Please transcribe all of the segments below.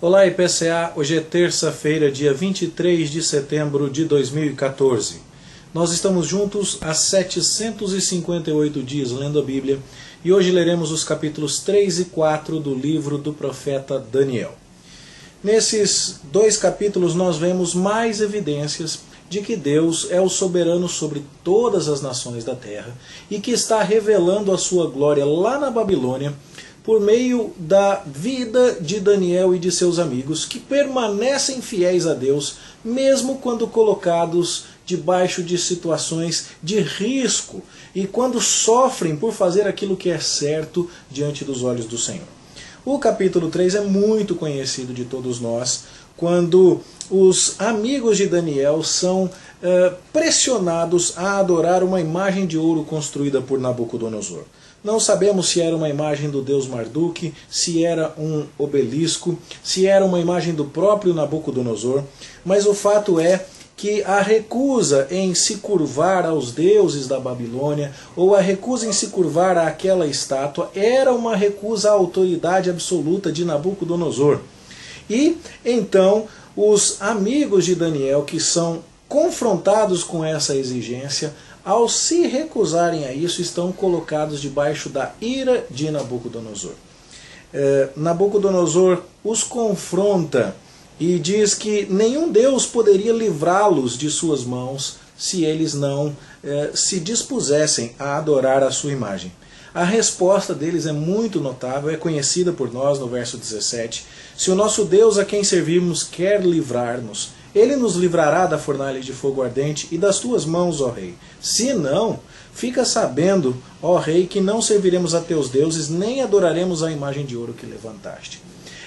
Olá, IPCA. Hoje é terça-feira, dia 23 de setembro de 2014. Nós estamos juntos há 758 dias lendo a Bíblia e hoje leremos os capítulos 3 e 4 do livro do profeta Daniel. Nesses dois capítulos nós vemos mais evidências de que Deus é o soberano sobre todas as nações da terra e que está revelando a sua glória lá na Babilônia por meio da vida de Daniel e de seus amigos, que permanecem fiéis a Deus, mesmo quando colocados debaixo de situações de risco e quando sofrem por fazer aquilo que é certo diante dos olhos do Senhor. O capítulo 3 é muito conhecido de todos nós, quando os amigos de Daniel são pressionados a adorar uma imagem de ouro construída por Nabucodonosor. Não sabemos se era uma imagem do deus Marduk, se era um obelisco, se era uma imagem do próprio Nabucodonosor, mas o fato é que a recusa em se curvar aos deuses da Babilônia, ou a recusa em se curvar àquela estátua, era uma recusa à autoridade absoluta de Nabucodonosor. E então os amigos de Daniel, que são confrontados com essa exigência, ao se recusarem a isso, estão colocados debaixo da ira de Nabucodonosor. Nabucodonosor os confronta e diz que nenhum Deus poderia livrá-los de suas mãos se eles não se dispusessem a adorar a sua imagem. A resposta deles é muito notável, é conhecida por nós no verso 17. Se o nosso Deus a quem servimos quer livrar-nos, Ele nos livrará da fornalha de fogo ardente e das tuas mãos, ó rei. Se não, fica sabendo, ó rei, que não serviremos a teus deuses, nem adoraremos a imagem de ouro que levantaste.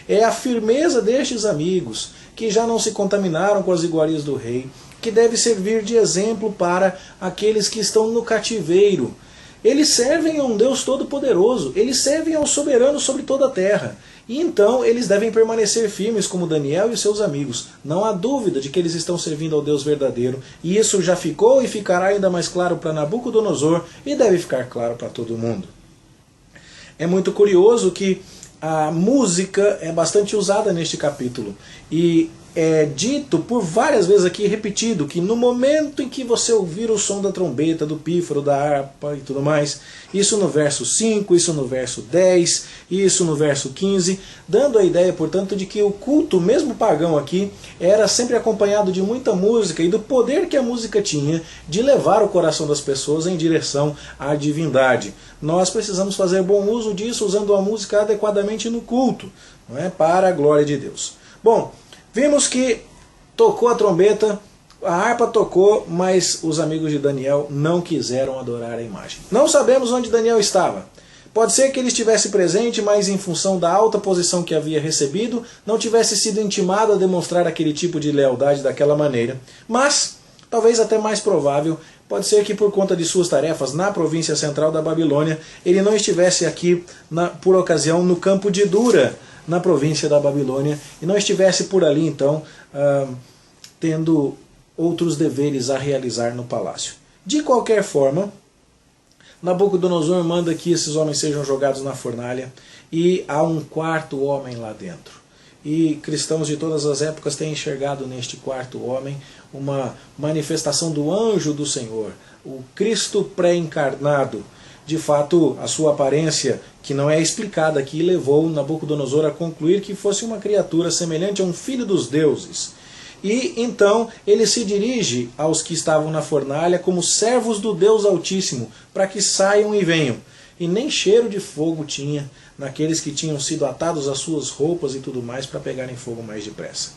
É a firmeza destes amigos, que já não se contaminaram com as iguarias do rei, que deve servir de exemplo para aqueles que estão no cativeiro. Eles servem a um Deus todo-poderoso, eles servem ao soberano sobre toda a terra. E então eles devem permanecer firmes como Daniel e seus amigos. Não há dúvida de que eles estão servindo ao Deus verdadeiro. E isso já ficou e ficará ainda mais claro para Nabucodonosor e deve ficar claro para todo mundo. É muito curioso que a música é bastante usada neste capítulo. E é dito por várias vezes aqui, repetido, que no momento em que você ouvir o som da trombeta, do pífaro, da harpa e tudo mais, isso no verso 5, isso no verso 10, isso no verso 15, dando a ideia, portanto, de que o culto, mesmo pagão aqui, era sempre acompanhado de muita música e do poder que a música tinha de levar o coração das pessoas em direção à divindade. Nós precisamos fazer bom uso disso, usando a música adequadamente no culto, não é? Para a glória de Deus. Bom, vimos que tocou a trombeta, a harpa tocou, mas os amigos de Daniel não quiseram adorar a imagem. Não sabemos onde Daniel estava. Pode ser que ele estivesse presente, mas em função da alta posição que havia recebido, não tivesse sido intimado a demonstrar aquele tipo de lealdade daquela maneira. Mas, talvez até mais provável, pode ser que por conta de suas tarefas na província central da Babilônia, ele não estivesse aqui, por ocasião, no campo de Dura, na província da Babilônia, e não estivesse por ali, então, tendo outros deveres a realizar no palácio. De qualquer forma, Nabucodonosor manda que esses homens sejam jogados na fornalha, e há um quarto homem lá dentro. E cristãos de todas as épocas têm enxergado neste quarto homem uma manifestação do anjo do Senhor, o Cristo pré-encarnado. De fato, a sua aparência, que não é explicada aqui, levou Nabucodonosor a concluir que fosse uma criatura semelhante a um filho dos deuses. E então ele se dirige aos que estavam na fornalha como servos do Deus Altíssimo, para que saiam e venham. E nem cheiro de fogo tinha naqueles que tinham sido atados às suas roupas e tudo mais para pegarem fogo mais depressa.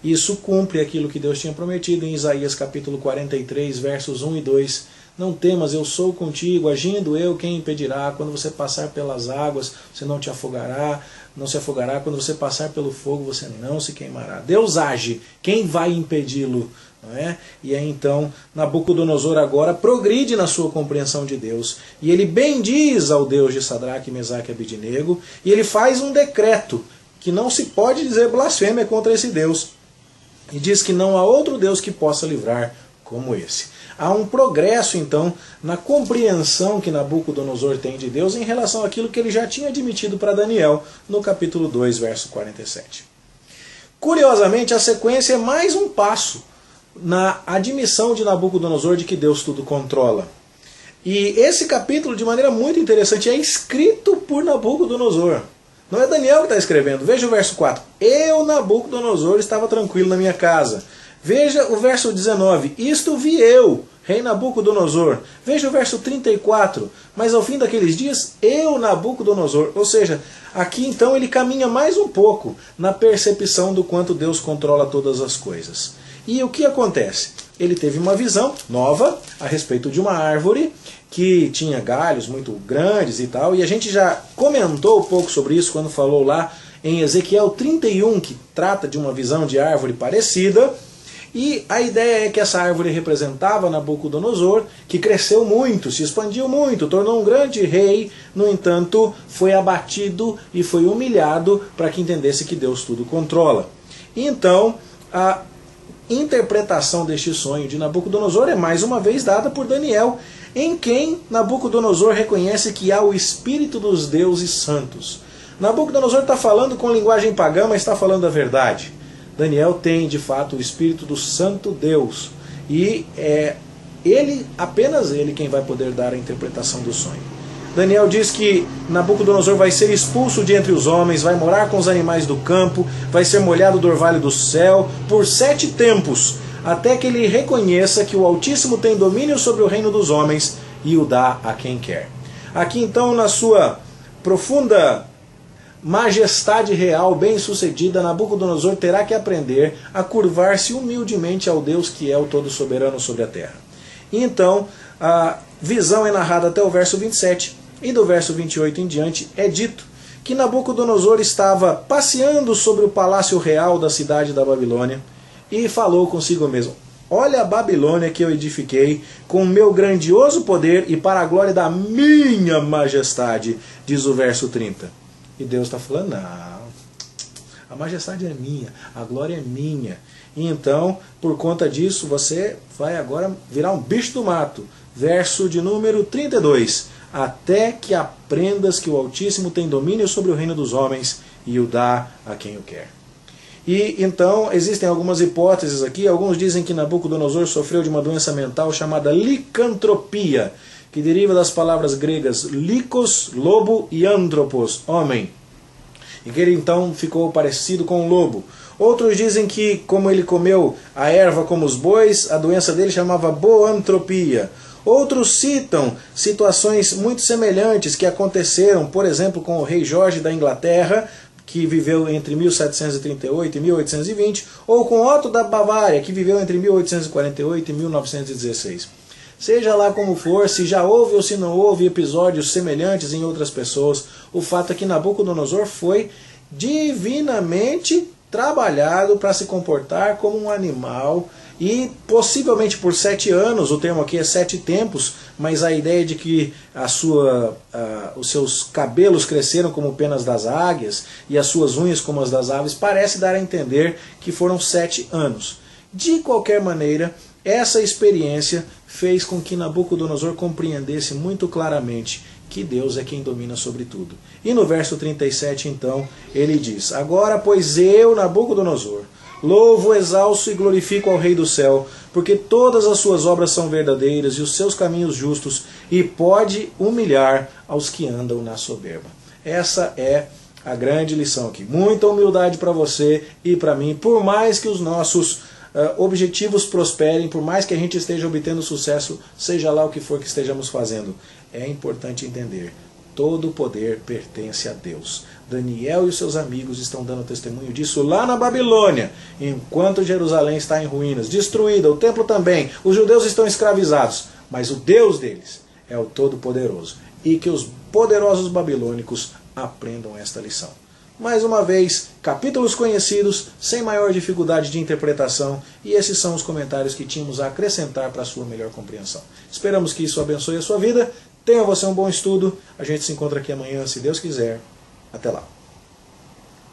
Isso cumpre aquilo que Deus tinha prometido em Isaías capítulo 43, versos 1 e 2. Não temas, eu sou contigo, agindo eu, quem impedirá? Quando você passar pelas águas, você não te afogará, não se afogará. Quando você passar pelo fogo, você não se queimará. Deus age, quem vai impedi-lo? Não é? E aí então Nabucodonosor agora progride na sua compreensão de Deus. E ele bendiz ao Deus de Sadraque, Mesaque e Abidnego, e ele faz um decreto que não se pode dizer blasfêmia contra esse Deus. E diz que não há outro Deus que possa livrar como esse. Há um progresso, então, na compreensão que Nabucodonosor tem de Deus em relação àquilo que ele já tinha admitido para Daniel no capítulo 2, verso 47. Curiosamente, a sequência é mais um passo na admissão de Nabucodonosor de que Deus tudo controla. E esse capítulo, de maneira muito interessante, é escrito por Nabucodonosor. Não é Daniel que está escrevendo. Veja o verso 4. Eu, Nabucodonosor, estava tranquilo na minha casa. Veja o verso 19. Isto vi eu, rei Nabucodonosor. Veja o verso 34. Mas ao fim daqueles dias, eu, Nabucodonosor. Ou seja, aqui então ele caminha mais um pouco na percepção do quanto Deus controla todas as coisas. E o que acontece? Ele teve uma visão nova a respeito de uma árvore que tinha galhos muito grandes e tal, e a gente já comentou um pouco sobre isso quando falou lá em Ezequiel 31, que trata de uma visão de árvore parecida, e a ideia é que essa árvore representava Nabucodonosor, que cresceu muito, se expandiu muito, tornou um grande rei, no entanto, foi abatido e foi humilhado para que entendesse que Deus tudo controla. Então, a interpretação deste sonho de Nabucodonosor é mais uma vez dada por Daniel, em quem Nabucodonosor reconhece que há o Espírito dos deuses santos. Nabucodonosor está falando com linguagem pagã, mas está falando a verdade. Daniel tem, de fato, o Espírito do Santo Deus. E é ele, apenas ele, quem vai poder dar a interpretação do sonho. Daniel diz que Nabucodonosor vai ser expulso de entre os homens, vai morar com os animais do campo, vai ser molhado do orvalho do céu por 7 tempos, até que ele reconheça que o Altíssimo tem domínio sobre o reino dos homens e o dá a quem quer. Aqui então, na sua profunda majestade real, bem-sucedida, Nabucodonosor terá que aprender a curvar-se humildemente ao Deus que é o todo-soberano sobre a terra. E então, a visão é narrada até o verso 27, e do verso 28 em diante é dito que Nabucodonosor estava passeando sobre o palácio real da cidade da Babilônia e falou consigo mesmo: olha a Babilônia que eu edifiquei com o meu grandioso poder e para a glória da minha majestade, diz o verso 30. E Deus está falando: não, a majestade é minha, a glória é minha. E então, por conta disso, você vai agora virar um bicho do mato. Verso de número 32. Até que aprendas que o Altíssimo tem domínio sobre o reino dos homens e o dá a quem o quer. E então existem algumas hipóteses aqui. Alguns dizem que Nabucodonosor sofreu de uma doença mental chamada licantropia, que deriva das palavras gregas likos, lobo, e antropos, homem. E que ele então ficou parecido com um lobo. Outros dizem que, como ele comeu a erva como os bois, a doença dele chamava boantropia. Outros citam situações muito semelhantes que aconteceram, por exemplo, com o rei Jorge da Inglaterra, que viveu entre 1738 e 1820, ou com Otto da Bavária, que viveu entre 1848 e 1916. Seja lá como for, se já houve ou se não houve episódios semelhantes em outras pessoas, o fato é que Nabucodonosor foi divinamente trabalhado para se comportar como um animal, e possivelmente por 7 anos, o termo aqui é 7 tempos, mas a ideia de que os seus cabelos cresceram como penas das águias e as suas unhas como as das aves parece dar a entender que foram 7 anos. De qualquer maneira, essa experiência fez com que Nabucodonosor compreendesse muito claramente que Deus é quem domina sobre tudo. E no verso 37, então, ele diz: agora, pois eu, Nabucodonosor, louvo, exalço e glorifico ao Rei do céu, porque todas as suas obras são verdadeiras e os seus caminhos justos, e pode humilhar aos que andam na soberba. Essa é a grande lição aqui. Muita humildade para você e para mim, por mais que os nossos objetivos prosperem, por mais que a gente esteja obtendo sucesso, seja lá o que for que estejamos fazendo. É importante entender: todo o poder pertence a Deus. Daniel e os seus amigos estão dando testemunho disso lá na Babilônia, enquanto Jerusalém está em ruínas, destruída, o templo também, os judeus estão escravizados, mas o Deus deles é o Todo-Poderoso. E que os poderosos babilônicos aprendam esta lição. Mais uma vez, capítulos conhecidos, sem maior dificuldade de interpretação, e esses são os comentários que tínhamos a acrescentar para a sua melhor compreensão. Esperamos que isso abençoe a sua vida. Tenha você um bom estudo. A gente se encontra aqui amanhã, se Deus quiser. Até lá.